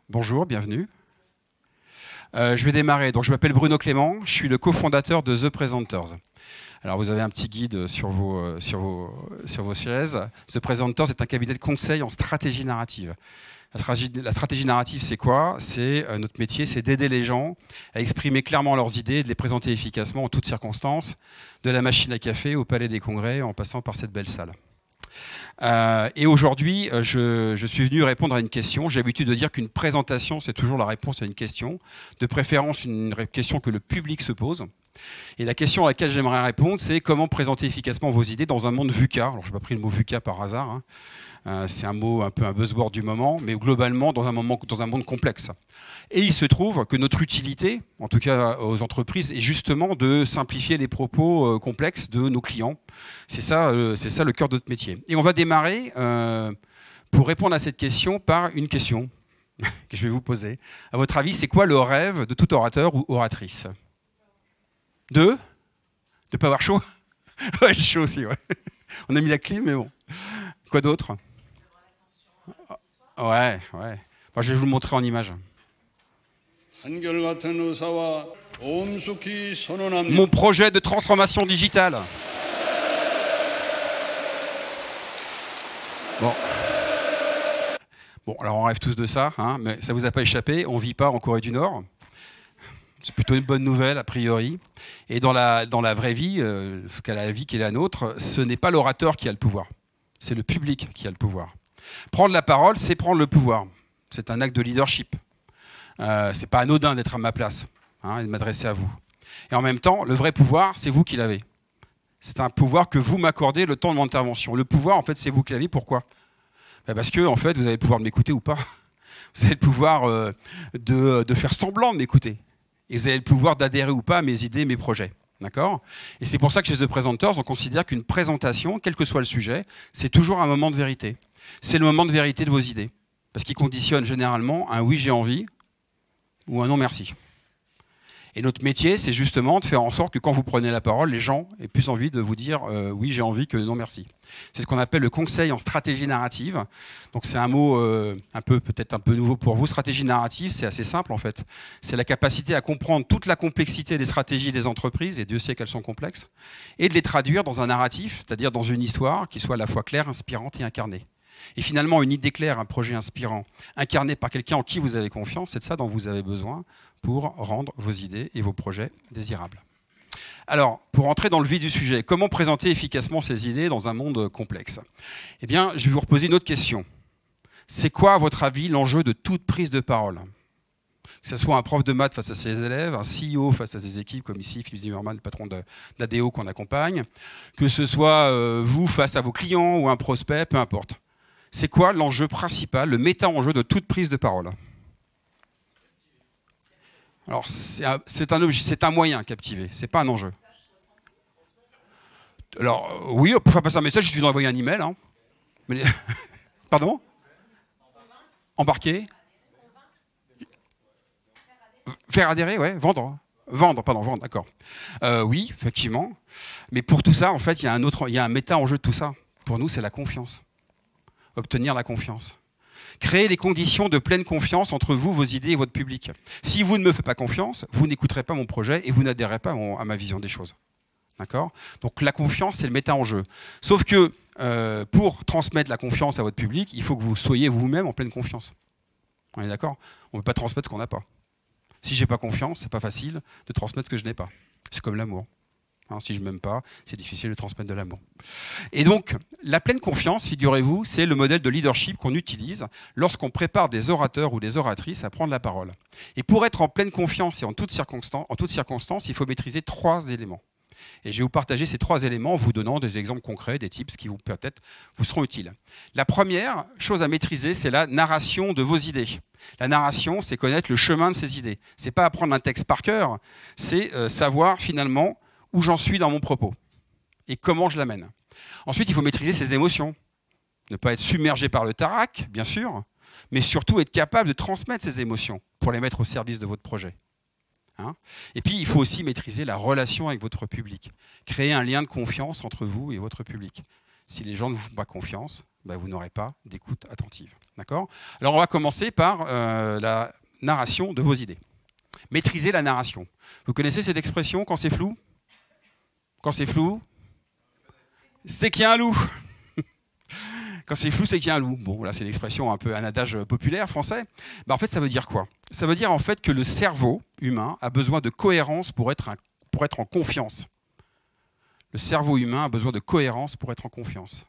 Bonjour, bienvenue. Je vais démarrer. Donc, je m'appelle Bruno Clément, je suis le cofondateur de The Presenters. Alors, vous avez un petit guide sur vos chaises. The Presenters est un cabinet de conseil en stratégie narrative. La stratégie narrative, c'est quoi? C'est notre métier, c'est d'aider les gens à exprimer clairement leurs idées et de les présenter efficacement en toutes circonstances, de la machine à café au palais des congrès, en passant par cette belle salle. Et aujourd'hui, je suis venu répondre à une question. J'ai l'habitude de dire qu'une présentation, c'est toujours la réponse à une question, de préférence une question que le public se pose. Et la question à laquelle j'aimerais répondre, c'est comment présenter efficacement vos idées dans un monde VUCA. Alors, je n'ai pas pris le mot VUCA par hasard, hein. C'est un mot un peu un buzzword du moment, mais globalement dans un monde complexe. Et il se trouve que notre utilité, en tout cas aux entreprises, est justement de simplifier les propos complexes de nos clients. C'est ça le cœur de notre métier. Et on va démarrer pour répondre à cette question par une question que je vais vous poser. À votre avis, c'est quoi le rêve de tout orateur ou oratrice? De pas avoir chaud? Ouais, j'ai chaud aussi, ouais. On a mis la clim, mais bon. Quoi d'autre? Ouais. Moi, je vais vous le montrer en image. Mon projet de transformation digitale. Bon, alors on rêve tous de ça, hein, mais ça ne vous a pas échappé, on ne vit pas en Corée du Nord. C'est plutôt une bonne nouvelle, a priori. Et dans la vraie vie, la vie qui est la nôtre, ce n'est pas l'orateur qui a le pouvoir. C'est le public qui a le pouvoir. Prendre la parole, c'est prendre le pouvoir. C'est un acte de leadership. C'est pas anodin d'être à ma place, hein, et de m'adresser à vous. Et en même temps, le vrai pouvoir, c'est vous qui l'avez. C'est un pouvoir que vous m'accordez le temps de mon intervention. Le pouvoir, en fait, c'est vous qui l'avez. Pourquoi? Parce que, en fait, vous avez le pouvoir de m'écouter ou pas. Vous avez le pouvoir de faire semblant de m'écouter. Et vous avez le pouvoir d'adhérer ou pas à mes idées, mes projets. D'accord? Et c'est pour ça que chez The Presenters, on considère qu'une présentation, quel que soit le sujet, c'est toujours un moment de vérité. C'est le moment de vérité de vos idées. Parce qu'il conditionne généralement un oui, j'ai envie ou un non, merci. Et notre métier, c'est justement de faire en sorte que quand vous prenez la parole, les gens aient plus envie de vous dire oui, j'ai envie que non, merci. C'est ce qu'on appelle le conseil en stratégie narrative. Donc c'est un mot peut-être un peu nouveau pour vous. Stratégie narrative, c'est assez simple en fait. C'est la capacité à comprendre toute la complexité des stratégies des entreprises, et Dieu sait qu'elles sont complexes, et de les traduire dans un narratif, c'est-à-dire dans une histoire qui soit à la fois claire, inspirante et incarnée. Et finalement, une idée claire, un projet inspirant, incarné par quelqu'un en qui vous avez confiance, c'est de ça dont vous avez besoin pour rendre vos idées et vos projets désirables. Alors, pour entrer dans le vif du sujet, comment présenter efficacement ces idées dans un monde complexe? Eh bien, je vais vous reposer une autre question. C'est quoi, à votre avis, l'enjeu de toute prise de parole? Que ce soit un prof de maths face à ses élèves, un CEO face à ses équipes, comme ici, Philippe Zimmermann, le patron de l'ADO qu'on accompagne, que ce soit vous face à vos clients ou un prospect, peu importe. C'est quoi l'enjeu principal, le méta-enjeu de toute prise de parole? Alors, c'est un moyen captiver, c'est pas un enjeu. Alors, oui, pour faire passer un message, il suffit d'envoyer un email. Hein. Mais... Pardon? Embarquer? Faire adhérer, ouais, vendre. Vendre, d'accord. Oui, effectivement. Mais pour tout ça, en fait, il y a un méta-enjeu de tout ça. Pour nous, c'est la confiance. Obtenir la confiance. Créer les conditions de pleine confiance entre vous, vos idées et votre public. Si vous ne me faites pas confiance, vous n'écouterez pas mon projet et vous n'adhérez pas à ma vision des choses. D'accord? Donc la confiance, c'est le méta-enjeu. Sauf que pour transmettre la confiance à votre public, il faut que vous soyez vous-même en pleine confiance. On est d'accord? On ne peut pas transmettre ce qu'on n'a pas. Si je n'ai pas confiance, c'est pas facile de transmettre ce que je n'ai pas. C'est comme l'amour. Si je ne m'aime pas, c'est difficile de transmettre de l'amour. Et donc, la pleine confiance, figurez-vous, c'est le modèle de leadership qu'on utilise lorsqu'on prépare des orateurs ou des oratrices à prendre la parole. Et pour être en pleine confiance et en toutes circonstances, il faut maîtriser 3 éléments. Et je vais vous partager ces 3 éléments en vous donnant des exemples concrets, des tips qui peut-être vous seront utiles. La première chose à maîtriser, c'est la narration de vos idées. La narration, c'est connaître le chemin de ces idées. Ce n'est pas apprendre un texte par cœur, c'est savoir finalement où j'en suis dans mon propos et comment je l'amène. Ensuite, il faut maîtriser ses émotions. Ne pas être submergé par le taraq, bien sûr, mais surtout être capable de transmettre ces émotions pour les mettre au service de votre projet. Hein? Et puis, il faut aussi maîtriser la relation avec votre public. Créer un lien de confiance entre vous et votre public. Si les gens ne vous font pas confiance, ben, vous n'aurez pas d'écoute attentive. D'accord ? Alors, on va commencer par la narration de vos idées. Maîtriser la narration. Vous connaissez cette expression quand c'est flou ? Quand c'est flou, c'est qu'il y a un loup. Quand c'est flou, c'est qu'il y a un loup. Bon, là, c'est l'expression un peu, un adage populaire français. Ben, en fait, ça veut dire quoi ? Ça veut dire en fait que le cerveau humain a besoin de cohérence pour être en confiance. Le cerveau humain a besoin de cohérence pour être en confiance.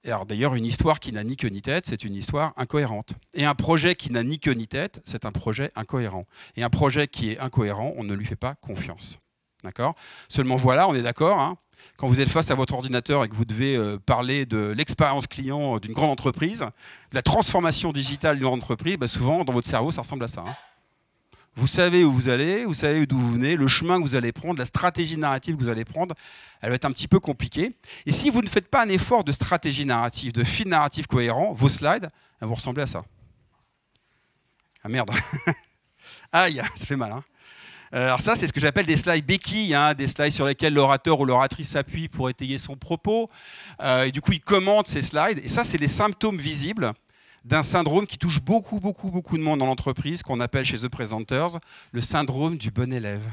Alors d'ailleurs, une histoire qui n'a ni queue ni tête, c'est une histoire incohérente. Et un projet qui n'a ni queue ni tête, c'est un projet incohérent. Et un projet qui est incohérent, on ne lui fait pas confiance. D'accord ? Seulement voilà, on est d'accord, hein ? Quand vous êtes face à votre ordinateur et que vous devez parler de l'expérience client d'une grande entreprise, de la transformation digitale d'une entreprise, ben souvent, dans votre cerveau, ça ressemble à ça. Hein. Vous savez où vous allez, vous savez d'où vous venez, le chemin que vous allez prendre, la stratégie narrative que vous allez prendre, elle va être un petit peu compliquée. Et si vous ne faites pas un effort de stratégie narrative, de fil narratif cohérent, vos slides, elles vont ressembler à ça. Ah merde. Aïe, ça fait mal. Hein. Alors ça, c'est ce que j'appelle des slides béquilles, hein, des slides sur lesquels l'orateur ou l'oratrice s'appuie pour étayer son propos. Et du coup, il commente ces slides. Et ça, c'est les symptômes visibles d'un syndrome qui touche beaucoup de monde dans l'entreprise, qu'on appelle chez The Presenters le syndrome du bon élève.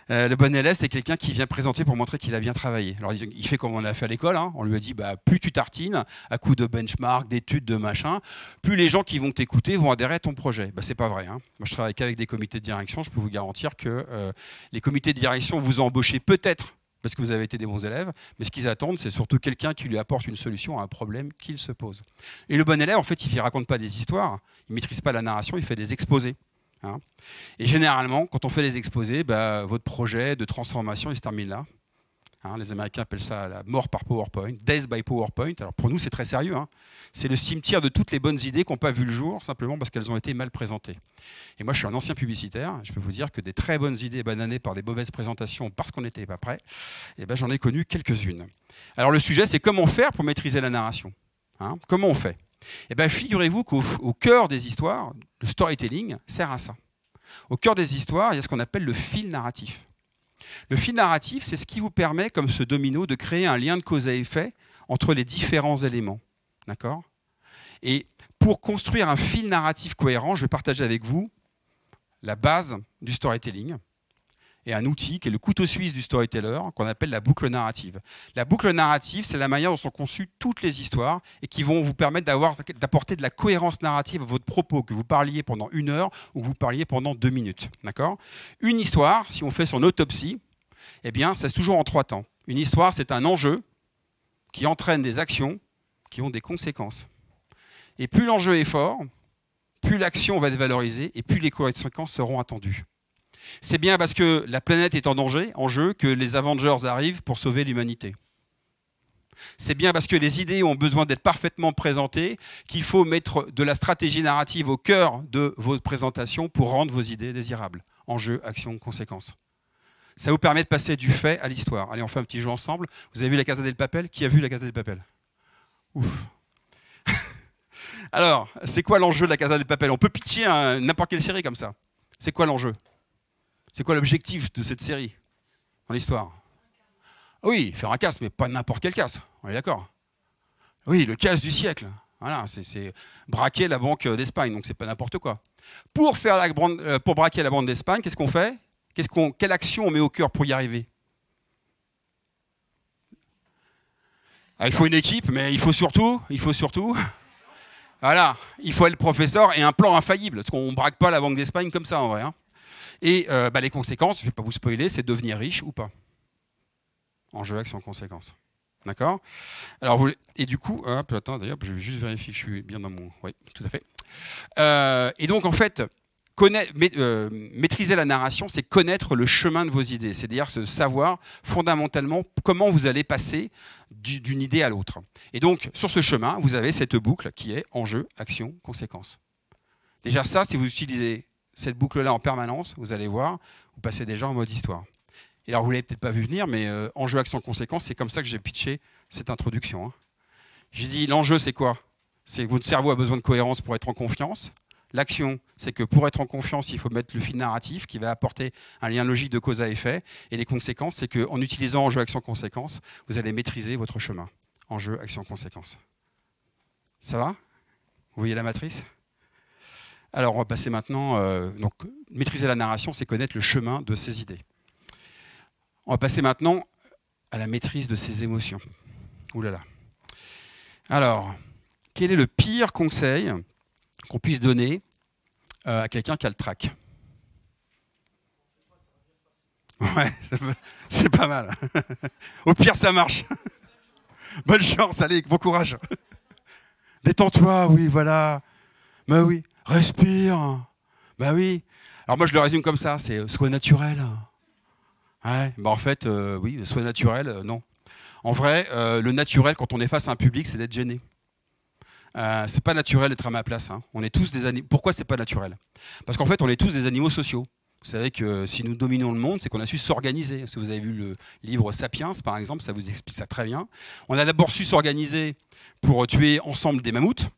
Le bon élève, c'est quelqu'un qui vient présenter pour montrer qu'il a bien travaillé. Alors, il fait comme on a fait à l'école. Hein. On lui a dit, bah, plus tu tartines, à coup de benchmark, d'études, de machin, plus les gens qui vont t'écouter vont adhérer à ton projet. Bah, c'est pas vrai. Hein. Moi, je travaille qu'avec des comités de direction. Je peux vous garantir que les comités de direction vous ont embauché peut-être parce que vous avez été des bons élèves, mais ce qu'ils attendent, c'est surtout quelqu'un qui lui apporte une solution à un problème qu'il se pose. Et le bon élève, en fait, il ne raconte pas des histoires, il ne maîtrise pas la narration, il fait des exposés. Hein. Et généralement, quand on fait des exposés, bah, votre projet de transformation, il se termine là. Hein, les Américains appellent ça la mort par PowerPoint, death by PowerPoint. Alors pour nous, c'est très sérieux. Hein. C'est le cimetière de toutes les bonnes idées qui n'ont pas vu le jour, simplement parce qu'elles ont été mal présentées. Et moi, je suis un ancien publicitaire. Je peux vous dire que des très bonnes idées bananées par des mauvaises présentations parce qu'on n'était pas prêt, eh ben, j'en ai connu quelques-unes. Alors le sujet, c'est comment faire pour maîtriser la narration. Hein, comment on fait ? Eh ben, figurez-vous qu'au cœur des histoires, le storytelling sert à ça. Au cœur des histoires, il y a ce qu'on appelle le fil narratif. Le fil narratif, c'est ce qui vous permet, comme ce domino, de créer un lien de cause à effet entre les différents éléments. D'accord ? Et pour construire un fil narratif cohérent, je vais partager avec vous la base du storytelling et un outil qui est le couteau suisse du storyteller, qu'on appelle la boucle narrative. La boucle narrative, c'est la manière dont sont conçues toutes les histoires et qui vont vous permettre d'apporter de la cohérence narrative à votre propos, que vous parliez pendant 1 heure ou que vous parliez pendant 2 minutes. D'accord ? Une histoire, si on fait son autopsie, eh bien, c'est toujours en 3 temps. Une histoire, c'est un enjeu qui entraîne des actions qui ont des conséquences. Et plus l'enjeu est fort, plus l'action va être valorisée et plus les conséquences seront attendues. C'est bien parce que la planète est en danger, en jeu, que les Avengers arrivent pour sauver l'humanité. C'est bien parce que les idées ont besoin d'être parfaitement présentées qu'il faut mettre de la stratégie narrative au cœur de vos présentations pour rendre vos idées désirables. Enjeu, action, conséquences. Ça vous permet de passer du fait à l'histoire. Allez, on fait un petit jeu ensemble. Vous avez vu La Casa del Papel ? Qui a vu La Casa del Papel ? Ouf. Alors, c'est quoi l'enjeu de La Casa del Papel ? On peut pitcher n'importe quelle série comme ça. C'est quoi l'enjeu ? C'est quoi l'objectif de cette série dans l'histoire ? Oui, faire un casse, mais pas n'importe quel casse. On est d'accord ? Oui, le casse du siècle. Voilà, c'est braquer la Banque d'Espagne, donc c'est pas n'importe quoi. Pour braquer la Banque d'Espagne, qu'est-ce qu'on fait ? Quelle action on met au cœur pour y arriver ? Il faut une équipe, mais il faut surtout, voilà, il faut être le professeur et un plan infaillible, parce qu'on ne braque pas la Banque d'Espagne comme ça en vrai. Hein. Et les conséquences, je ne vais pas vous spoiler, c'est devenir riche ou pas. Enjeu, action, conséquences. D'accord ? Alors, et du coup, attends, d'ailleurs, je vais juste vérifier que je suis bien dans mon... Oui, tout à fait. Et donc, en fait, maîtriser la narration, c'est connaître le chemin de vos idées. C'est-à-dire savoir fondamentalement comment vous allez passer d'une idée à l'autre. Et donc, sur ce chemin, vous avez cette boucle qui est enjeu, action, conséquence. Déjà ça, si vous utilisez cette boucle-là en permanence, vous allez voir, vous passez déjà en mode histoire. Et alors, vous ne l'avez peut-être pas vu venir, mais enjeu, action, conséquence, c'est comme ça que j'ai pitché cette introduction. Hein. J'ai dit, l'enjeu, c'est quoi ? C'est que votre cerveau a besoin de cohérence pour être en confiance. L'action, c'est que pour être en confiance, il faut mettre le fil narratif qui va apporter un lien logique de cause à effet. Et les conséquences, c'est qu'en utilisant enjeu, action, conséquence, vous allez maîtriser votre chemin. Enjeu, action, conséquence. Ça va? Vous voyez la matrice? Alors, on va passer maintenant... donc, maîtriser la narration, c'est connaître le chemin de ses idées. On va passer maintenant à la maîtrise de ses émotions. Ouh là là. Alors, quel est le pire conseil qu'on puisse donner à quelqu'un qui a le trac? Ouais, c'est pas mal. Au pire, ça marche. Bonne chance, allez, bon courage. Détends-toi, oui, voilà. Bah oui, respire. Bah oui. Alors moi, je le résume comme ça, c'est sois naturel. Ouais, bah en fait, oui, sois naturel, non. En vrai, le naturel, quand on est face à un public, c'est d'être gêné. C'est pas naturel d'être à ma place. Hein. On est tous des animaux. Pourquoi c'est pas naturel? Parce qu'en fait, on est tous des animaux sociaux. Vous savez que si nous dominons le monde, c'est qu'on a su s'organiser. Si vous avez vu le livre Sapiens, par exemple, ça vous explique ça très bien. On a d'abord su s'organiser pour tuer ensemble des mammouths.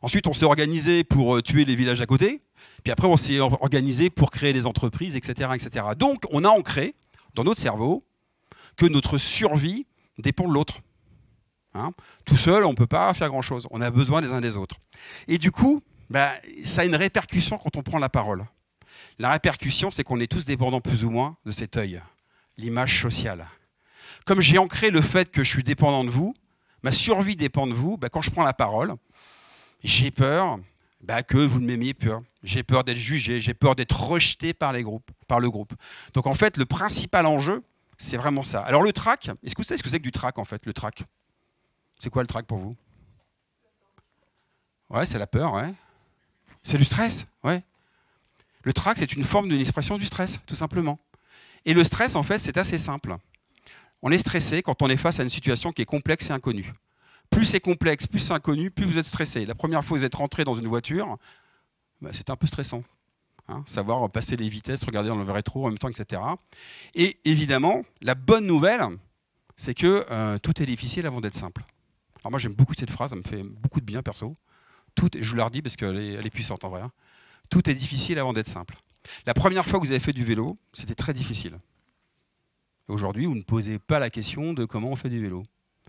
Ensuite, on s'est organisé pour tuer les villages à côté. Puis après, on s'est organisé pour créer des entreprises, etc., etc. Donc, on a ancré dans notre cerveau que notre survie dépend de l'autre. Hein, tout seul, on ne peut pas faire grand-chose. On a besoin les uns des autres. Et du coup, bah, ça a une répercussion quand on prend la parole. La répercussion, c'est qu'on est tous dépendants plus ou moins de cet œil, l'image sociale. Comme j'ai ancré le fait que je suis dépendant de vous, ma survie dépend de vous, bah, quand je prends la parole, j'ai peur que vous ne m'aimiez pas. J'ai peur d'être jugé, j'ai peur d'être rejeté par le groupe. Donc en fait, le principal enjeu, c'est vraiment ça. Alors le trac, est-ce que vous savez ce que c'est que du trac en fait, le trac? C'est quoi le trac pour vous? Ouais, c'est la peur, ouais. C'est du stress, ouais. Le trac, c'est une forme d'une expression du stress, tout simplement. Et le stress, en fait, c'est assez simple. On est stressé quand on est face à une situation qui est complexe et inconnue. Plus c'est complexe, plus c'est inconnu, plus vous êtes stressé. La première fois que vous êtes rentré dans une voiture, bah, c'était un peu stressant. Hein, savoir passer les vitesses, regarder dans le rétro en même temps, etc. Et évidemment, la bonne nouvelle, c'est que tout est difficile avant d'être simple. Alors moi, j'aime beaucoup cette phrase, ça me fait beaucoup de bien, perso. Je vous la redis parce qu'elle est puissante en vrai. Hein. Tout est difficile avant d'être simple. La première fois que vous avez fait du vélo, c'était très difficile. Aujourd'hui, vous ne posez pas la question de comment on fait du vélo.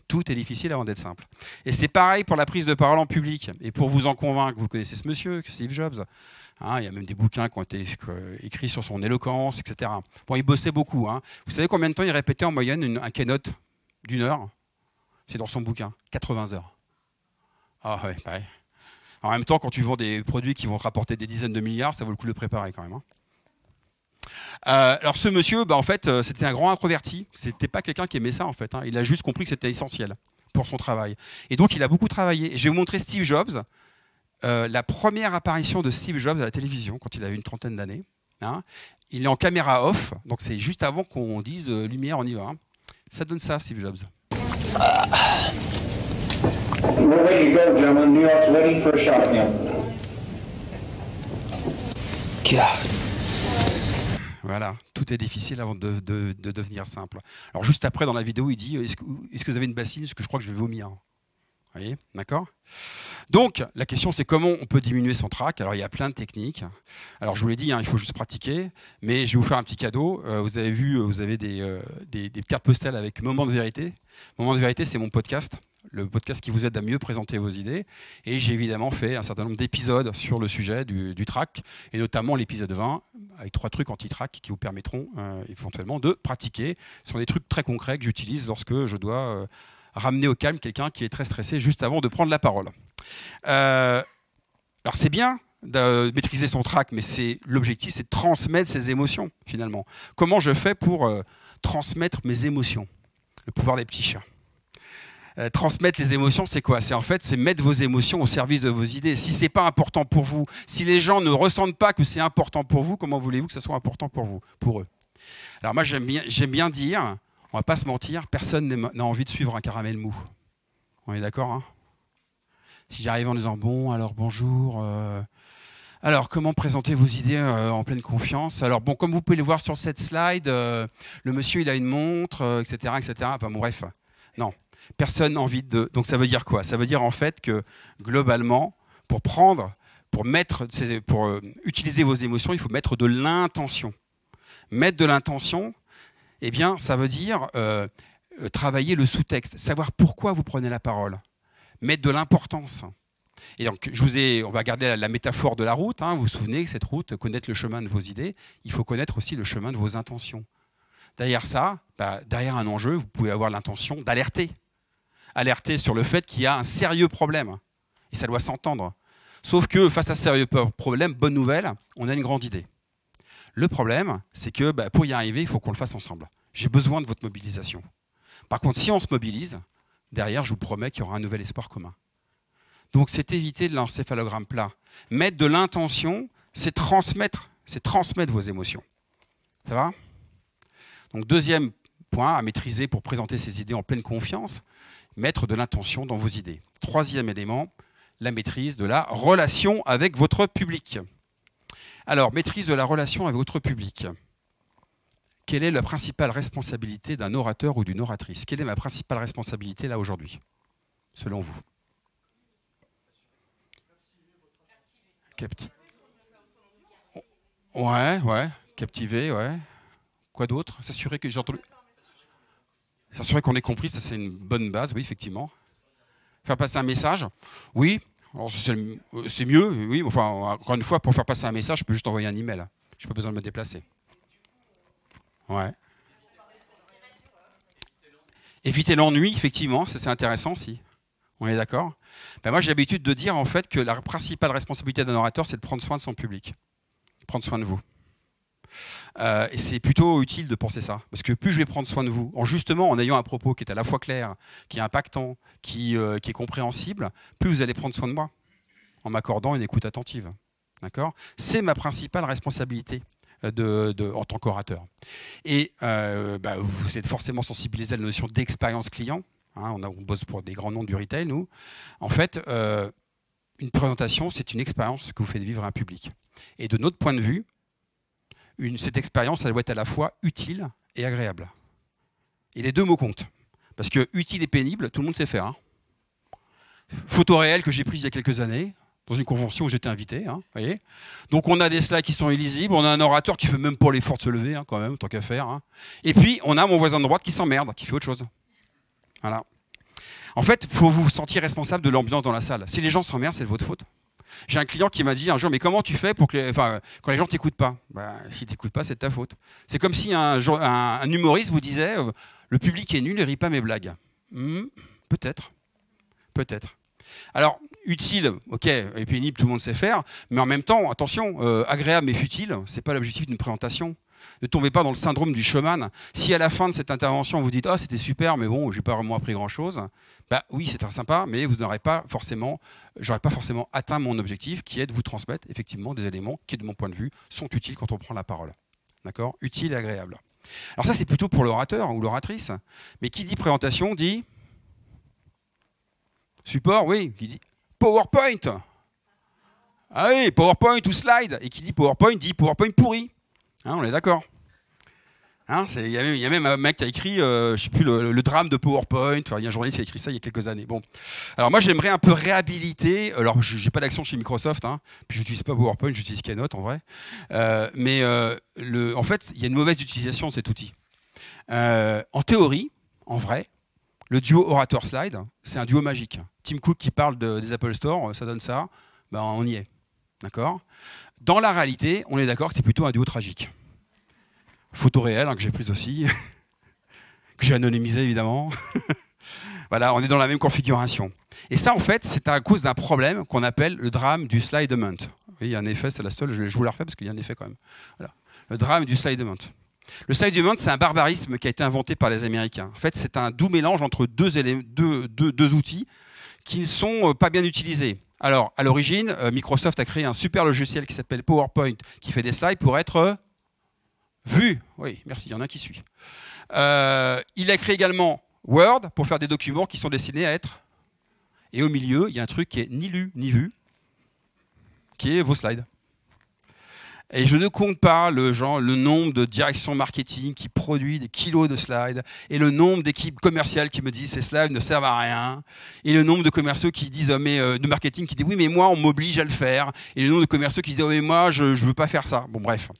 Tout est difficile avant d'être simple. Et c'est pareil pour la prise de parole en public. Et pour vous en convaincre, vous connaissez ce monsieur, Steve Jobs. Hein, il y a même des bouquins qui ont été écrits sur son éloquence, etc. Bon, il bossait beaucoup. Hein. Vous savez combien de temps il répétait en moyenne un keynote d'1 heure? C'est dans son bouquin, 80 heures. Ah ouais, pareil. En même temps, quand tu vends des produits qui vont te rapporter des dizaines de milliards, ça vaut le coup de le préparer quand même. Hein. Alors ce monsieur, bah, en fait, c'était un grand introverti. C'était pas quelqu'un qui aimait ça en fait. Hein. Il a juste compris que c'était essentiel pour son travail. Et donc il a beaucoup travaillé. Et je vais vous montrer Steve Jobs, la première apparition de Steve Jobs à la télévision quand il avait une trentaine d'années. Hein. Il est en caméra off, donc c'est juste avant qu'on dise lumière, on y va. Hein. Ça donne ça, Steve Jobs. We're ready to go, gentlemen. New York's ready for a shot now. God. Voilà, tout est difficile avant de devenir simple. Alors juste après, dans la vidéo, il dit est-ce que vous avez une bassine? Parce que je crois que je vais vomir. Vous voyez, d'accord? Donc, la question, c'est comment on peut diminuer son trac. Alors, il y a plein de techniques. Alors, je vous l'ai dit, hein, il faut juste pratiquer. Mais je vais vous faire un petit cadeau. Vous avez vu, vous avez des cartes postales avec Moment de vérité. Moment de vérité, c'est mon podcast. Le podcast qui vous aide à mieux présenter vos idées. Et j'ai évidemment fait un certain nombre d'épisodes sur le sujet du trac, et notamment l'épisode 20, avec 3 trucs anti-trac qui vous permettront éventuellement de pratiquer. Ce sont des trucs très concrets que j'utilise lorsque je dois ramener au calme quelqu'un qui est très stressé juste avant de prendre la parole. Alors c'est bien de maîtriser son trac, mais l'objectif, c'est de transmettre ses émotions, finalement. Comment je fais pour transmettre mes émotions? Le pouvoir des petits chiens. Transmettre les émotions, c'est quoi? C'est mettre vos émotions au service de vos idées. Si c'est pas important pour vous, si les gens ne ressentent pas que c'est important pour vous, comment voulez-vous que ça soit important pour vous, pour eux? Alors moi, j'aime bien dire, on va pas se mentir, personne n'a envie de suivre un caramel mou. On est d'accord, hein? Si j'arrive en disant bon, alors bonjour, alors comment présenter vos idées en pleine confiance? Alors bon, comme vous pouvez le voir sur cette slide, le monsieur il a une montre, etc., etc. Enfin bon, bref, non. Personne n'a envie de... Donc ça veut dire quoi? Ça veut dire en fait que globalement, pour prendre pour utiliser vos émotions, il faut mettre de l'intention. Mettre de l'intention, eh bien, ça veut dire travailler le sous-texte, savoir pourquoi vous prenez la parole, mettre de l'importance. Et donc, on va garder la métaphore de la route. Hein, vous vous souvenez, cette route, connaître le chemin de vos idées, il faut connaître aussi le chemin de vos intentions. Derrière ça, derrière un enjeu, vous pouvez avoir l'intention d'alerter. Alerter sur le fait qu'il y a un sérieux problème. Et ça doit s'entendre. Sauf que face à ce sérieux problème, bonne nouvelle, on a une grande idée. Le problème, c'est que pour y arriver, il faut qu'on le fasse ensemble. J'ai besoin de votre mobilisation. Par contre, si on se mobilise, derrière, je vous promets qu'il y aura un nouvel espoir commun. Donc, c'est éviter de l'encéphalogramme plat. Mettre de l'intention, c'est transmettre vos émotions. Ça va ? Donc, deuxième point à maîtriser pour présenter ces idées en pleine confiance, mettre de l'intention dans vos idées. Troisième élément, la maîtrise de la relation avec votre public. Alors, maîtrise de la relation avec votre public. Quelle est la principale responsabilité d'un orateur ou d'une oratrice? Quelle est ma principale responsabilité là aujourd'hui, selon vous? Ouais, captiver, ouais. Quoi d'autre? S'assurer que j'ai entendu. S'assurer qu'on ait compris, ça c'est une bonne base, oui, effectivement. Faire passer un message, oui. C'est mieux, oui. Enfin, encore une fois, pour faire passer un message, je peux juste envoyer un email. Je n'ai pas besoin de me déplacer. Ouais. Éviter l'ennui, effectivement, ça c'est intéressant aussi. On est d'accord? Moi, j'ai l'habitude de dire en fait que la principale responsabilité d'un orateur, c'est de prendre soin de son public, prendre soin de vous. Et c'est plutôt utile de penser ça, parce que plus je vais prendre soin de vous, en ayant un propos qui est à la fois clair, qui est impactant, qui est compréhensible, plus vous allez prendre soin de moi, en m'accordant une écoute attentive. D'accord? C'est ma principale responsabilité en tant qu'orateur. Et vous êtes forcément sensibilisé à la notion d'expérience client. Hein, on bosse pour des grands noms du retail, nous. En fait, une présentation, c'est une expérience que vous faites vivre à un public. Et de notre point de vue, cette expérience, elle doit être à la fois utile et agréable. Et les deux mots comptent. Parce que utile et pénible, tout le monde sait faire. Hein. Photo réelle que j'ai prise il y a quelques années, dans une convention où j'étais invité. Hein, voyez. Donc on a des slides qui sont illisibles, on a un orateur qui fait même pas l'effort de se lever, hein, quand même, tant qu'à faire. Hein. Et puis, on a mon voisin de droite qui s'emmerde, qui fait autre chose. Voilà. En fait, il faut vous sentir responsable de l'ambiance dans la salle. Si les gens s'emmerdent, c'est de votre faute. J'ai un client qui m'a dit un jour, mais comment tu fais pour que quand les gens ne t'écoutent pas? S'ils ne t'écoutent pas, c'est de ta faute. C'est comme si un humoriste vous disait le public est nul et rit pas mes blagues. Peut-être. Peut-être. Alors, utile, ok, et pénible, tout le monde sait faire, mais en même temps, attention, agréable mais futile, ce n'est pas l'objectif d'une présentation. Ne tombez pas dans le syndrome du showman. Si à la fin de cette intervention, vous dites « Ah, c'était super, mais bon, j'ai pas vraiment appris grand-chose », oui, c'est très sympa, mais vous n'aurez pas forcément, j'aurais pas forcément atteint mon objectif, qui est de vous transmettre effectivement des éléments qui, de mon point de vue, sont utiles quand on prend la parole. D'accord? Utile et agréable. Alors ça, c'est plutôt pour l'orateur ou l'oratrice. Mais qui dit présentation dit support, oui. Qui dit PowerPoint. Ah oui, PowerPoint ou slide. Et qui dit PowerPoint pourri. Hein, on est d'accord. Hein, il y a même un mec qui a écrit, je sais plus, le drame de PowerPoint. Enfin, il y a un journaliste qui a écrit ça il y a quelques années. Bon, alors moi j'aimerais un peu réhabiliter. Alors j'ai pas d'action chez Microsoft, hein, puis j'utilise pas PowerPoint, j'utilise Keynote en vrai. En fait, il y a une mauvaise utilisation de cet outil. En théorie, en vrai, le duo orateur-slide, c'est un duo magique. Tim Cook qui parle des Apple Store, ça donne ça. On y est, d'accord. Dans la réalité, on est d'accord que c'est plutôt un duo tragique. Photo réelle, hein, que j'ai prise aussi, que j'ai anonymisée évidemment. Voilà, on est dans la même configuration. Et ça, en fait, c'est à cause d'un problème qu'on appelle le drame du slidement. Oui, il y a un effet, c'est la seule, je vous la refais parce qu'il y a un effet quand même. Voilà. Le drame du slidement. Le slidement, c'est un barbarisme qui a été inventé par les Américains. En fait, c'est un doux mélange entre deux outils qui ne sont pas bien utilisés. Alors, à l'origine, Microsoft a créé un super logiciel qui s'appelle PowerPoint, qui fait des slides pour être vu. Oui, merci, il y en a un qui suit. Il a créé également Word pour faire des documents qui sont destinés à être... Et au milieu, il y a un truc qui est ni lu ni vu, qui est vos slides. Et je ne compte pas le nombre de directions marketing qui produit des kilos de slides, et le nombre d'équipes commerciales qui me disent ces slides ne servent à rien, et le nombre de commerciaux qui disent de marketing qui disent oui mais moi on m'oblige à le faire, et le nombre de commerciaux qui disent oh, mais moi je veux pas faire ça. Bon bref,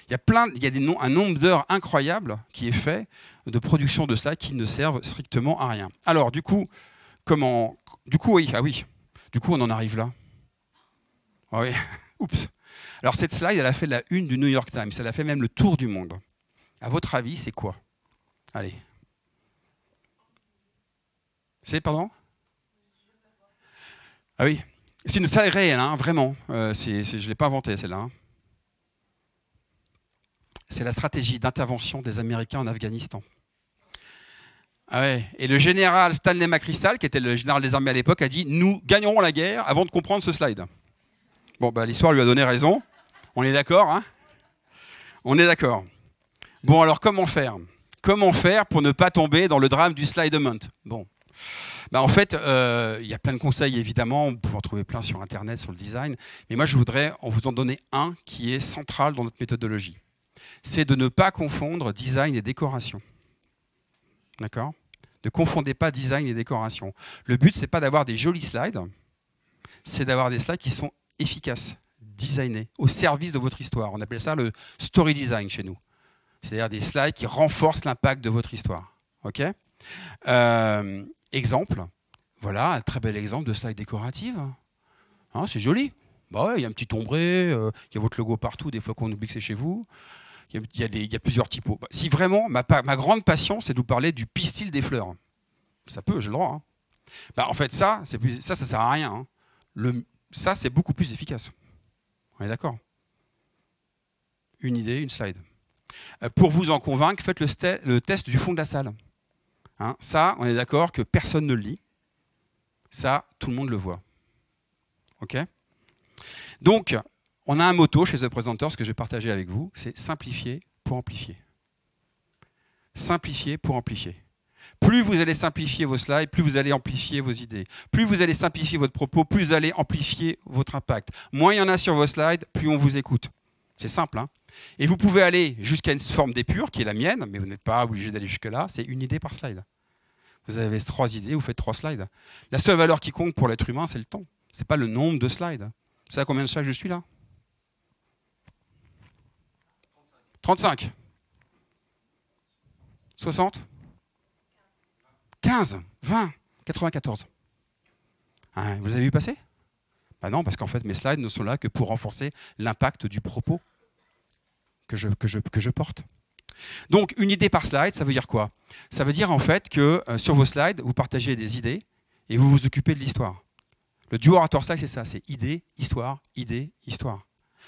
il y a un nombre d'heures incroyable qui est fait de production de slides qui ne servent strictement à rien. Alors du coup on en arrive là. Ah oui, oups. Alors cette slide, elle a fait la une du New York Times, elle a fait même le tour du monde. À votre avis, c'est quoi? Allez. C'est, pardon? Ah oui. C'est une slide réelle, hein, vraiment. Je ne l'ai pas inventée, celle-là. Hein. C'est la stratégie d'intervention des Américains en Afghanistan. Ah ouais. Et le général Stanley McChrystal, qui était le général des armées à l'époque, a dit « Nous gagnerons la guerre avant de comprendre ce slide ». Bon, bah, l'histoire lui a donné raison. On est d'accord, hein? On est d'accord. Bon, alors comment faire? Comment faire pour ne pas tomber dans le drame du slidement? Bon. Bah, en fait, il y a plein de conseils, évidemment. Vous pouvez en trouver plein sur Internet, sur le design. Mais moi, je voudrais vous en donner un qui est central dans notre méthodologie. C'est de ne pas confondre design et décoration. D'accord? Ne confondez pas design et décoration. Le but, ce n'est pas d'avoir des jolis slides. C'est d'avoir des slides qui sont efficaces, designés, au service de votre histoire. On appelle ça le story design chez nous. C'est-à-dire des slides qui renforcent l'impact de votre histoire. Ok? Exemple, voilà un très bel exemple de slide décorative. Hein, c'est joli. Bah ouais, il y a un petit ombré, il y a votre logo partout, des fois qu'on oublie que c'est chez vous. Il y a plusieurs typos. Bah, si vraiment, ma grande passion, c'est de vous parler du pistil des fleurs. Ça peut, j'ai le droit. Hein. Bah, en fait, ça ne sert à rien. Hein. Ça, c'est beaucoup plus efficace. On est d'accord? Une idée, une slide. Pour vous en convaincre, faites le test du fond de la salle. Hein, ça, on est d'accord que personne ne le lit. Ça, tout le monde le voit. OK? Donc, on a un motto chez The Presenters que je vais partager avec vous, c'est simplifier pour amplifier. Simplifier pour amplifier. Plus vous allez simplifier vos slides, plus vous allez amplifier vos idées. Plus vous allez simplifier votre propos, plus vous allez amplifier votre impact. Moins il y en a sur vos slides, plus on vous écoute. C'est simple. Hein? Et vous pouvez aller jusqu'à une forme d'épure, qui est la mienne, mais vous n'êtes pas obligé d'aller jusque-là, c'est une idée par slide. Vous avez 3 idées, vous faites 3 slides. La seule valeur qui compte pour l'être humain, c'est le temps. Ce n'est pas le nombre de slides. Vous savez combien de slides je suis là? 35. 60. 15, 20, 94. Hein, vous avez vu passer? Ben non, parce qu'en fait, mes slides ne sont là que pour renforcer l'impact du propos que je porte. Donc, une idée par slide, ça veut dire quoi? Ça veut dire en fait que sur vos slides, vous partagez des idées et vous vous occupez de l'histoire. Le duo orator slide, c'est ça, c'est idée, histoire, idée, histoire.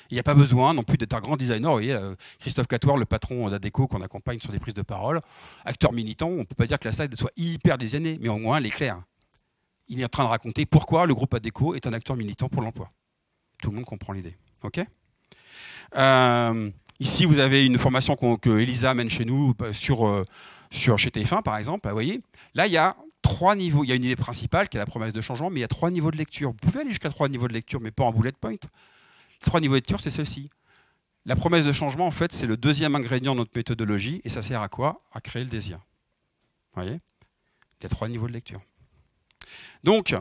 Il n'y a pas besoin non plus d'être un grand designer. Vous voyez, Christophe Catoir, le patron d'Adecco qu'on accompagne sur des prises de parole, acteur militant, on ne peut pas dire que la slide soit hyper designée, mais au moins elle est claire. Il est en train de raconter pourquoi le groupe Adecco est un acteur militant pour l'emploi. Tout le monde comprend l'idée. Okay, ici, vous avez une formation que Elisa mène chez nous chez TF1, par exemple. Vous voyez, là, il y a 3 niveaux. Il y a une idée principale qui est la promesse de changement, mais il y a 3 niveaux de lecture. Vous pouvez aller jusqu'à 3 niveaux de lecture, mais pas en bullet point. 3 niveaux de lecture, c'est ceci. La promesse de changement, en fait, c'est le deuxième ingrédient de notre méthodologie. Et ça sert à quoi? À créer le désir. Vous voyez? Il y a 3 niveaux de lecture. Donc,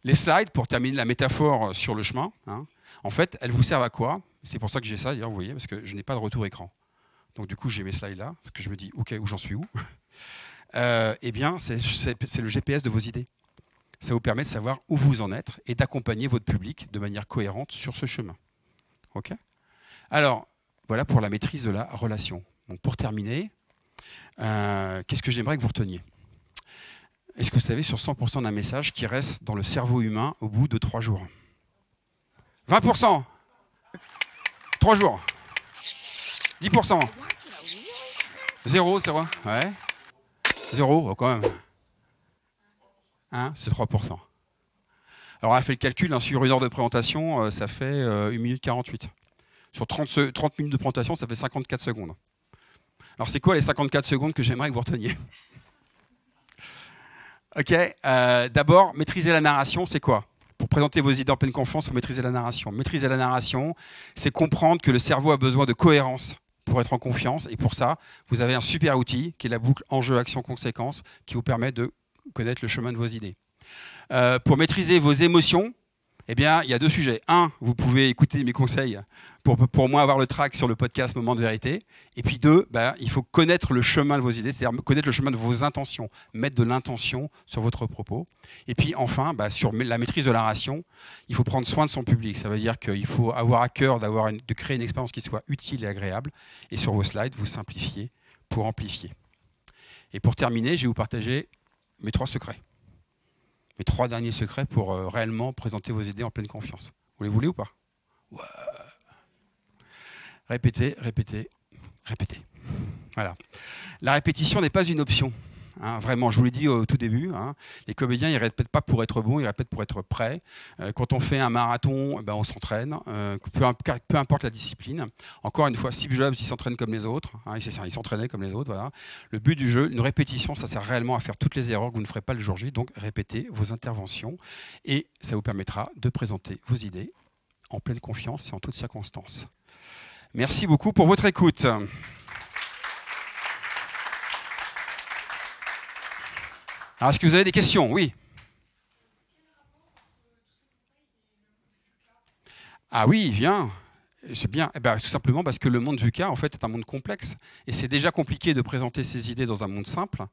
les slides, pour terminer la métaphore sur le chemin, hein, en fait, elles vous servent à quoi? C'est pour ça que j'ai ça, d'ailleurs, vous voyez, parce que je n'ai pas de retour écran. Donc, du coup, j'ai mes slides là, parce que je me dis, OK, où j'en suis où? Eh bien, c'est le GPS de vos idées. Ça vous permet de savoir où vous en êtes et d'accompagner votre public de manière cohérente sur ce chemin. OK? Alors, voilà pour la maîtrise de la relation. Donc, pour terminer, qu'est-ce que j'aimerais que vous reteniez? Est-ce que vous savez sur 100% d'un message qui reste dans le cerveau humain au bout de 3 jours? 20%. 3 jours. 10%. 0, c'est vrai? Ouais. 0, oh, quand même. Hein, c'est 3%. Alors on a fait le calcul, hein, sur 1 heure de présentation, ça fait 1 minute 48. Sur 30 minutes de présentation, ça fait 54 secondes. Alors c'est quoi les 54 secondes que j'aimerais que vous reteniez? Ok, d'abord, maîtriser la narration, c'est quoi? pour présenter vos idées en pleine confiance, il faut maîtriser la narration. Maîtriser la narration, c'est comprendre que le cerveau a besoin de cohérence pour être en confiance. Et pour ça, vous avez un super outil qui est la boucle enjeu, action, conséquence, qui vous permet de connaître le chemin de vos idées. Pour maîtriser vos émotions, eh bien, il y a deux sujets. Un, vous pouvez écouter mes conseils pour moins avoir le trac sur le podcast Moment de vérité. Et puis deux, il faut connaître le chemin de vos idées, c'est-à-dire connaître le chemin de vos intentions, mettre de l'intention sur votre propos. Et puis enfin, sur la maîtrise de la narration, il faut prendre soin de son public. Ça veut dire qu'il faut avoir à cœur de créer une expérience qui soit utile et agréable. Et sur vos slides, vous simplifiez pour amplifier. Et pour terminer, je vais vous partager mes 3 secrets. Mes 3 derniers secrets pour réellement présenter vos idées en pleine confiance. Vous les voulez ou pas? Ouais. Répétez, répétez, répétez. Voilà. La répétition n'est pas une option. Hein, vraiment, je vous l'ai dit au tout début, hein, les comédiens, ils ne répètent pas pour être bons, ils répètent pour être prêts. Quand on fait un marathon, on s'entraîne, peu importe la discipline. Encore une fois, Steve Jobs, il s'entraîne comme les autres, hein, il s'entraînait comme les autres. Voilà. Le but du jeu, une répétition, ça sert réellement à faire toutes les erreurs que vous ne ferez pas le jour J. Donc, répétez vos interventions et ça vous permettra de présenter vos idées en pleine confiance et en toutes circonstances. Merci beaucoup pour votre écoute. Alors, est-ce que vous avez des questions? Oui. Ah oui, bien. C'est bien. Tout simplement parce que le monde VUCA, en fait, est un monde complexe. Et c'est déjà compliqué de présenter ses idées dans un monde simple.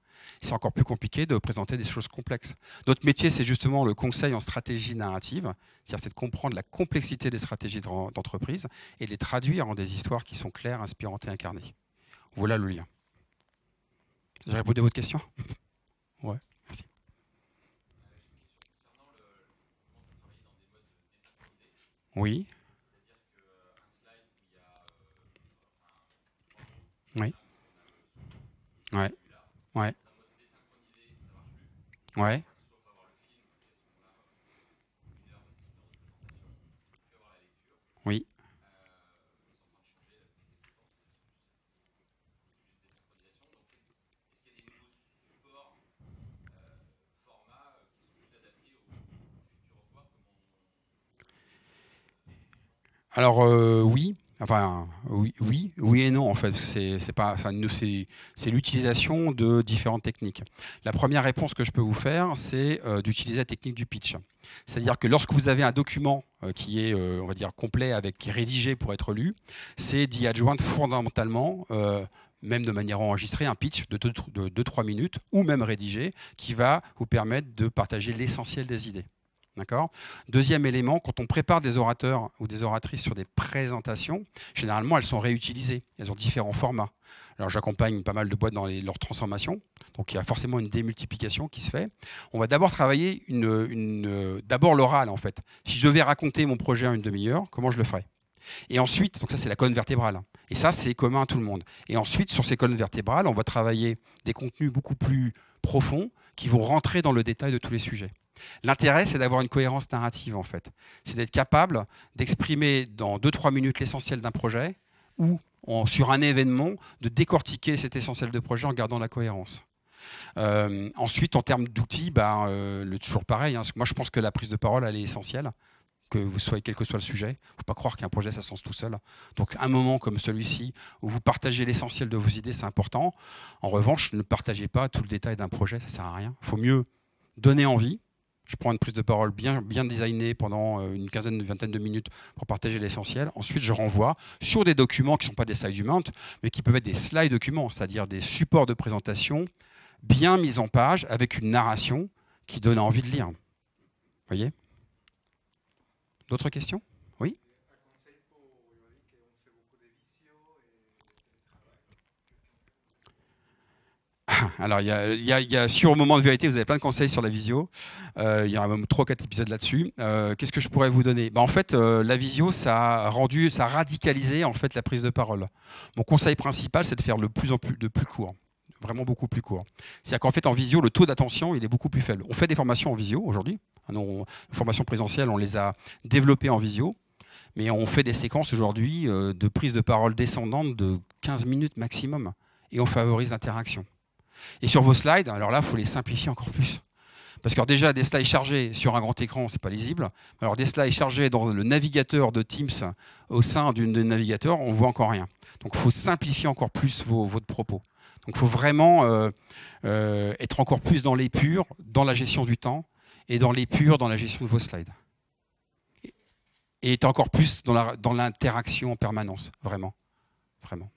C'est encore plus compliqué de présenter des choses complexes. Notre métier, c'est justement le conseil en stratégie narrative. C'est-à-dire, c'est de comprendre la complexité des stratégies d'entreprise et de les traduire en des histoires qui sont claires, inspirantes et incarnées. Voilà le lien. J'ai répondu à votre question? Ouais, merci. Oui. Oui. Ouais. Ouais. Ouais. Oui. Alors oui. Enfin, oui et non, en fait. C'est l'utilisation de différentes techniques. La première réponse que je peux vous faire, c'est d'utiliser la technique du pitch. C'est-à-dire que lorsque vous avez un document qui est, on va dire, complet, qui est rédigé pour être lu, c'est d'y adjoindre fondamentalement, même de manière enregistrée, un pitch de 2-3 minutes, ou même rédigé, qui va vous permettre de partager l'essentiel des idées. D'accord. Deuxième élément, quand on prépare des orateurs ou des oratrices sur des présentations, généralement, elles sont réutilisées. Elles ont différents formats. Alors, j'accompagne pas mal de boîtes dans leur transformation. Donc, il y a forcément une démultiplication qui se fait. On va d'abord travailler d'abord l'oral, en fait. Si je devais raconter mon projet en une demi-heure, comment je le ferais? Et ensuite, donc ça, c'est la colonne vertébrale. Et ça, c'est commun à tout le monde. Et ensuite, sur ces colonnes vertébrales, on va travailler des contenus beaucoup plus profonds qui vont rentrer dans le détail de tous les sujets. L'intérêt, c'est d'avoir une cohérence narrative, en fait. C'est d'être capable d'exprimer dans 2-3 minutes l'essentiel d'un projet ou, sur un événement, de décortiquer cet essentiel de projet en gardant la cohérence. Ensuite, en termes d'outils, toujours pareil. Hein, moi, je pense que la prise de parole, elle est essentielle, que vous soyez, quel que soit le sujet. Il ne faut pas croire qu'un projet, ça se lance tout seul. Donc, un moment comme celui-ci, où vous partagez l'essentiel de vos idées, c'est important. En revanche, ne partagez pas tout le détail d'un projet, ça ne sert à rien. Il faut mieux donner envie. Je prends une prise de parole bien designée pendant une vingtaine de minutes pour partager l'essentiel. Ensuite, je renvoie sur des documents qui ne sont pas des slide documents, mais qui peuvent être des slide documents, c'est-à-dire des supports de présentation bien mis en page avec une narration qui donne envie de lire. Vous voyez? D'autres questions? Oui? Alors, il y a sur Moment de vérité, vous avez plein de conseils sur la visio. Il y a même 3 ou 4 épisodes là-dessus. Qu'est-ce que je pourrais vous donner? En fait, la visio, ça a radicalisé en fait, la prise de parole. Mon conseil principal, c'est de faire de plus court. Vraiment beaucoup plus court. C'est-à-dire qu'en fait, en visio, le taux d'attention, il est beaucoup plus faible. On fait des formations en visio aujourd'hui. Nos formations présentielles, on les a développées en visio. Mais on fait des séquences aujourd'hui de prise de parole descendante de 15 minutes maximum. Et on favorise l'interaction. Et sur vos slides, alors là, il faut les simplifier encore plus. Parce que alors, déjà, des slides chargés sur un grand écran, c'est pas lisible. Alors des slides chargés dans le navigateur de Teams au sein du navigateur, on voit encore rien. Donc il faut simplifier encore plus votre propos. Donc il faut vraiment être encore plus dans l'épure, dans la gestion du temps, et dans l'épure, dans la gestion de vos slides. Et être encore plus dans l'interaction en permanence, vraiment. Vraiment.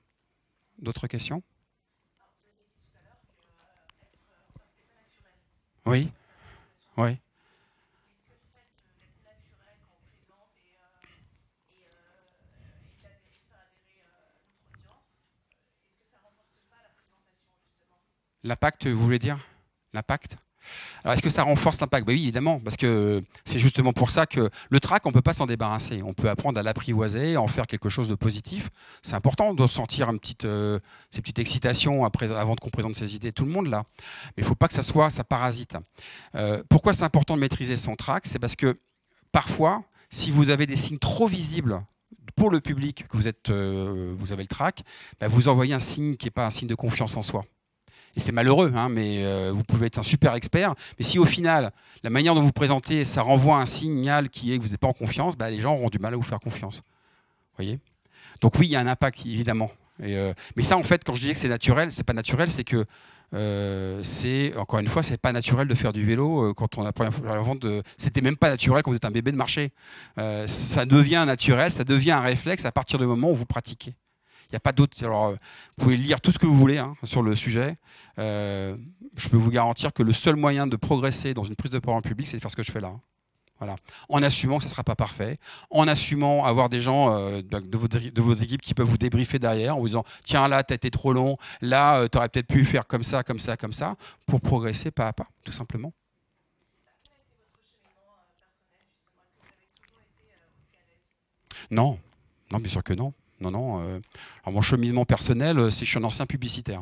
D'autres questions? Oui, oui. L'impact, vous voulez dire? L'impact? Alors, est-ce que ça renforce l'impact? Ben oui, évidemment, parce que c'est justement pour ça que le trac, on ne peut pas s'en débarrasser. On peut apprendre à l'apprivoiser, à en faire quelque chose de positif. C'est important de ressentir ces petites excitations avant qu'on présente ses idées. Tout le monde là. Mais il ne faut pas que ça parasite. Pourquoi c'est important de maîtriser son trac? C'est parce que parfois, si vous avez des signes trop visibles pour le public que vous avez le trac, ben vous envoyez un signe qui n'est pas un signe de confiance en soi. Et c'est malheureux, hein, mais vous pouvez être un super expert. Mais si au final, la manière dont vous présentez, ça renvoie un signal qui est que vous n'êtes pas en confiance, bah, les gens auront du mal à vous faire confiance. Voyez? Donc oui, il y a un impact, évidemment. Mais ça, en fait, quand je disais que c'est naturel, c'est pas naturel, c'est que encore une fois, c'est pas naturel de faire du vélo quand on a c'était même pas naturel quand vous êtes un bébé de marcher. Ça devient naturel, ça devient un réflexe à partir du moment où vous pratiquez. Il n'y a pas d'autre. Alors, vous pouvez lire tout ce que vous voulez hein, sur le sujet. Je peux vous garantir que le seul moyen de progresser dans une prise de parole en public, c'est de faire ce que je fais là. Voilà. En assumant que ce ne sera pas parfait, en assumant avoir des gens de votre équipe qui peuvent vous débriefer derrière, en vous disant tiens là, tu as été trop long, là, tu aurais peut-être pu faire comme ça, comme ça, comme ça, pour progresser pas à pas, tout simplement. Non, non, bien sûr que non. Non, non. Alors mon cheminement personnel, c'est que je suis un ancien publicitaire.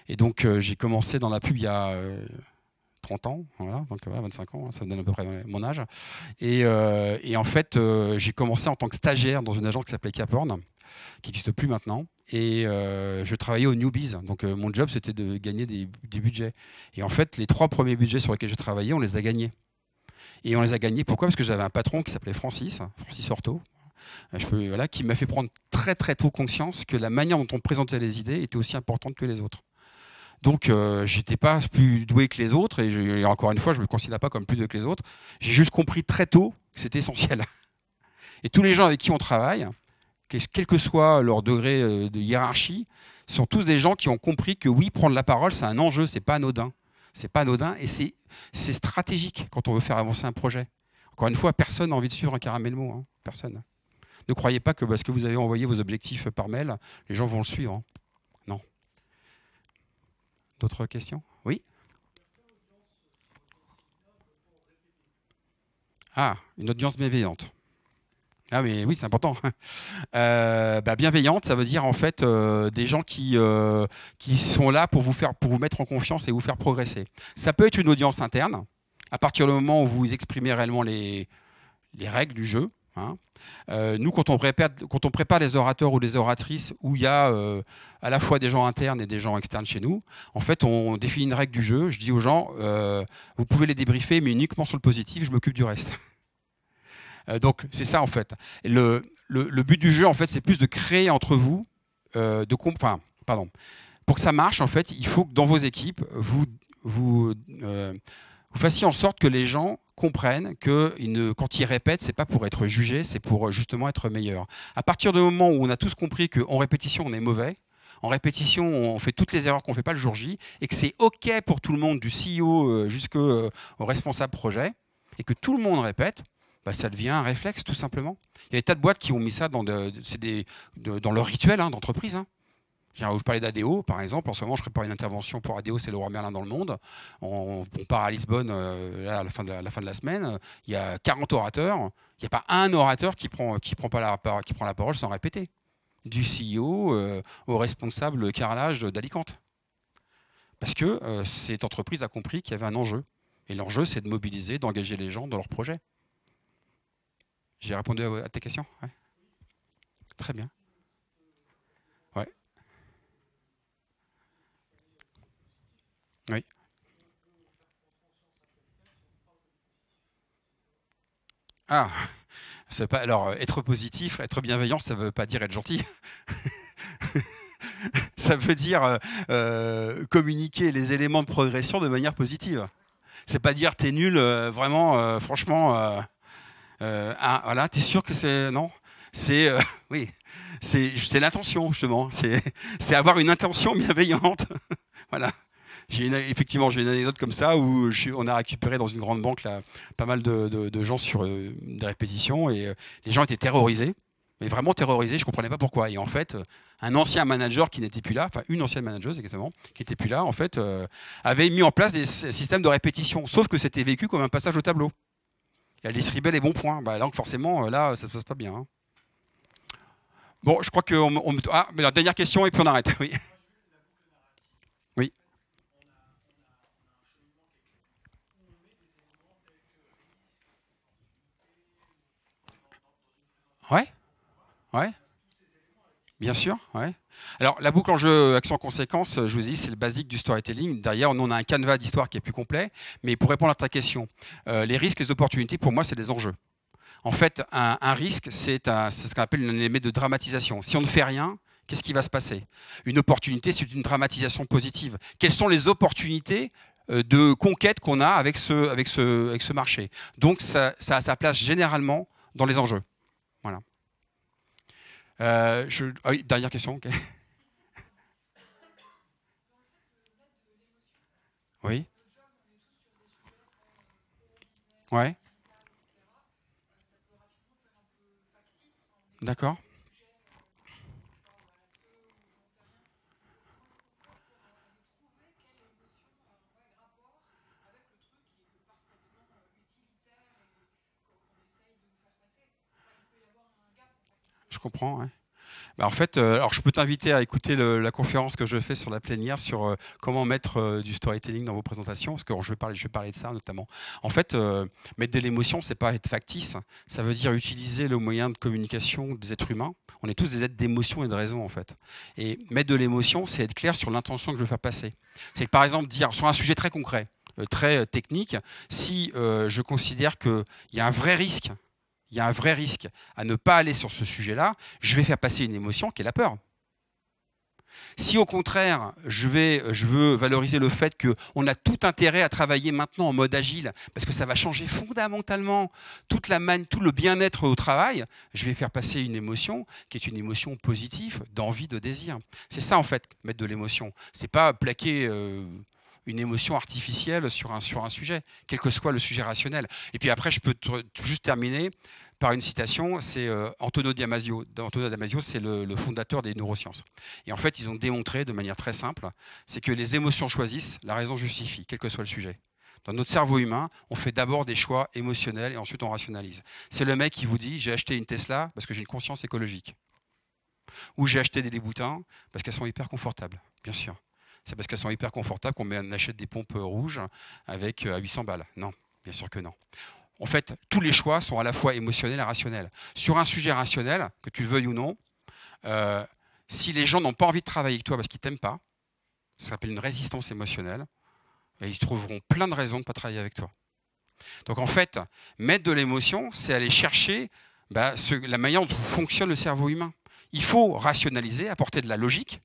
Et donc, j'ai commencé dans la pub il y a 30 ans, voilà, donc voilà, 25 ans, ça me donne à peu près mon âge. Et en fait, j'ai commencé en tant que stagiaire dans une agence qui s'appelait Caporn, qui n'existe plus maintenant. Et je travaillais au Newbies. Donc, mon job, c'était de gagner des budgets. Et en fait, les 3 premiers budgets sur lesquels j'ai travaillé, on les a gagnés. Et on les a gagnés, pourquoi? Parce que j'avais un patron qui s'appelait Francis Horto, voilà, qui m'a fait prendre très très tôt conscience que la manière dont on présentait les idées était aussi importante que les autres. Donc, j'étais pas plus doué que les autres, et encore une fois, je ne me considère pas comme plus doué que les autres. J'ai juste compris très tôt que c'était essentiel. Et tous les gens avec qui on travaille, quel que soit leur degré de hiérarchie, sont tous des gens qui ont compris que oui, prendre la parole, c'est un enjeu, c'est pas anodin. C'est pas anodin, et c'est stratégique quand on veut faire avancer un projet. Encore une fois, personne n'a envie de suivre un caramel-mot, hein, personne. Ne croyez pas que parce que vous avez envoyé vos objectifs par mail, les gens vont le suivre. Hein. Non. D'autres questions? Oui? Ah, une audience bienveillante. Ah mais oui, c'est important. Bienveillante, ça veut dire en fait des gens qui sont là pour vous mettre en confiance et vous faire progresser. Ça peut être une audience interne, à partir du moment où vous exprimez réellement les règles du jeu. Hein. Nous, quand on prépare les orateurs ou les oratrices où il y a à la fois des gens internes et des gens externes chez nous, en fait, on définit une règle du jeu. Je dis aux gens, vous pouvez les débriefer, mais uniquement sur le positif, je m'occupe du reste. Donc, c'est ça, en fait. Le but du jeu, en fait, c'est plus de créer entre vous, pour que ça marche, en fait, il faut que dans vos équipes, vous fassiez en sorte que les gens comprennent que quand ils répètent, c'est pas pour être jugé, c'est pour justement être meilleur. À partir du moment où on a tous compris qu'en répétition, on est mauvais, en répétition, on fait toutes les erreurs qu'on ne fait pas le jour J, et que c'est OK pour tout le monde, du CEO jusqu'au responsable projet, et que tout le monde répète, ça devient un réflexe, tout simplement. Il y a des tas de boîtes qui ont mis ça dans leur rituel hein, d'entreprise. Hein. Je parlais d'ADO, par exemple. En ce moment, je prépare une intervention pour ADO, c'est Leroy Merlin dans le monde. On part à Lisbonne là, à la fin de la semaine. Il y a 40 orateurs. Il n'y a pas un orateur qui prend la parole sans répéter. Du CEO au responsable carrelage d'Alicante. Parce que cette entreprise a compris qu'il y avait un enjeu. Et l'enjeu, c'est de mobiliser, d'engager les gens dans leur projet. J'ai répondu à tes questions? Ouais. Très bien. Ouais. Oui. Ah, c'est pas, alors, être positif, être bienveillant, ça ne veut pas dire être gentil. Ça veut dire communiquer les éléments de progression de manière positive. C'est pas dire t'es nul, vraiment, franchement, voilà, t'es sûr que c'est... Non, c'est... oui, c'est l'intention, justement. C'est avoir une intention bienveillante. Voilà. Effectivement, j'ai une anecdote comme ça où on a récupéré dans une grande banque là, pas mal de gens sur des répétitions et les gens étaient terrorisés, mais vraiment terrorisés, je ne comprenais pas pourquoi. Et en fait, un ancien manager qui n'était plus là, enfin une ancienne manageuse exactement, qui n'était plus là, en fait, avait mis en place des systèmes de répétition, sauf que c'était vécu comme un passage au tableau. Et elle distribuait les bons points. Bah, donc forcément, là, ça ne se passe pas bien. Hein. Bon, je crois que... Ah, mais la dernière question et puis on arrête. Oui. Oui. Ouais. Ouais. Bien sûr, ouais. Alors, la boucle enjeu action conséquence, je vous dis, c'est le basique du storytelling. Derrière, on a un canevas d'histoire qui est plus complet. Mais pour répondre à ta question, les risques, les opportunités, pour moi, c'est des enjeux. En fait, un risque, c'est ce qu'on appelle un élément de dramatisation. Si on ne fait rien, qu'est-ce qui va se passer? Une opportunité, c'est une dramatisation positive. Quelles sont les opportunités de conquête qu'on a avec ce marché? Donc, ça a sa place généralement dans les enjeux. Voilà. Ah oui, dernière question. Okay. Oui. Ouais. D'accord. Je comprends, ouais. Bah en fait, alors je peux t'inviter à écouter la conférence que je fais sur la plénière sur comment mettre du storytelling dans vos présentations, parce que je vais parler de ça notamment. En fait, mettre de l'émotion, c'est pas être factice, ça veut dire utiliser le moyen de communication des êtres humains. On est tous des êtres d'émotion et de raison en fait. Et mettre de l'émotion, c'est être clair sur l'intention que je veux faire passer. C'est par exemple dire sur un sujet très concret, très technique, si je considère qu'il y a un vrai risque, à ne pas aller sur ce sujet-là, je vais faire passer une émotion qui est la peur. Si au contraire, je veux valoriser le fait qu'on a tout intérêt à travailler maintenant en mode agile, parce que ça va changer fondamentalement tout le bien-être au travail, je vais faire passer une émotion qui est une émotion positive, d'envie, de désir. C'est ça en fait, mettre de l'émotion. C'est pas plaquer... une émotion artificielle sur un sujet, quel que soit le sujet rationnel. Et puis après, je peux juste terminer par une citation, c'est Antonio Damasio. Antonio Damasio, c'est le fondateur des neurosciences. Et en fait, ils ont démontré de manière très simple, c'est que les émotions choisissent, la raison justifie, quel que soit le sujet. Dans notre cerveau humain, on fait d'abord des choix émotionnels et ensuite on rationalise. C'est le mec qui vous dit « j'ai acheté une Tesla parce que j'ai une conscience écologique ». Ou « j'ai acheté des boutins parce qu'elles sont hyper confortables ». Bien sûr. C'est parce qu'elles sont hyper confortables qu'on achète des pompes rouges avec à 800 balles. Non, bien sûr que non. En fait, tous les choix sont à la fois émotionnels et rationnels. Sur un sujet rationnel, que tu le veuilles ou non, si les gens n'ont pas envie de travailler avec toi parce qu'ils ne t'aiment pas, ça s'appelle une résistance émotionnelle, et ils trouveront plein de raisons de ne pas travailler avec toi. Donc en fait, mettre de l'émotion, c'est aller chercher la manière dont fonctionne le cerveau humain. Il faut rationaliser, apporter de la logique,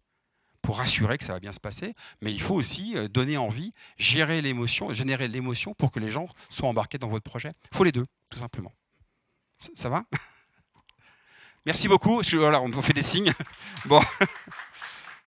pour rassurer que ça va bien se passer, mais il faut aussi donner envie, générer l'émotion pour que les gens soient embarqués dans votre projet. Il faut les deux, tout simplement. Ça va? Merci beaucoup. Voilà, on fait des signes. Bon.